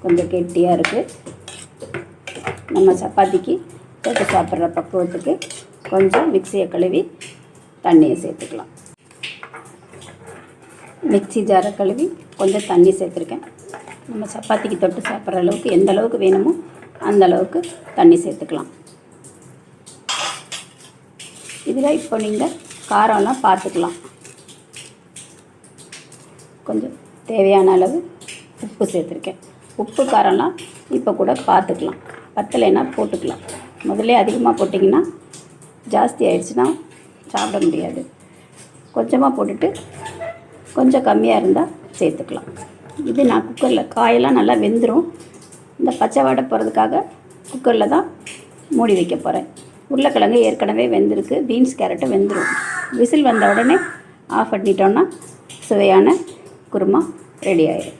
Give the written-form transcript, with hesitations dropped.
கொஞ்சம் கெட்டியாக இருக்குது. நம்ம சப்பாத்திக்கு தொட்டு சாப்பிட்ற பக்குவத்துக்கு கொஞ்சம் மிக்சியை கழுவி தண்ணியை சேர்த்துக்கலாம். மிக்சி ஜாரை கழுவி கொஞ்சம் தண்ணி சேர்த்துருக்கேன். நம்ம சப்பாத்திக்கு தொட்டு சாப்பிட்ற அளவுக்கு எந்த அளவுக்கு வேணுமோ அந்த அளவுக்கு தண்ணி சேர்த்துக்கலாம். இதில் இப்போ நீங்கள் காரம்லாம் பார்த்துக்கலாம். கொஞ்சம் தேவையான அளவு உப்பு சேர்த்துருக்கேன். உப்பு காரம்லாம் இப்போ கூட பார்த்துக்கலாம். பத்தலைன்னா போட்டுக்கலாம். முதல்ல அதிகமாக போட்டிங்கன்னா ஜாஸ்தி ஆயிடுச்சுன்னா சாப்பிட முடியாது. கொஞ்சமாக போட்டுட்டு கொஞ்சம் கம்மியாக இருந்தால் சேர்த்துக்கலாம். இது நான் குக்கரில் காயெல்லாம் நல்லா வெந்துடும். இந்த பச்சை வாடை போகிறதுக்காக குக்கரில் தான் மூடி வைக்க போகிறேன். உருளைக்கிழங்கு ஏற்கனவே வெந்திருக்கு. பீன்ஸ் கேரட்டும் வெந்துடும். விசில் வந்த உடனே ஆஃப் பண்ணிட்டோன்னா சுவையான குருமா ரெடி ஆயிடும்.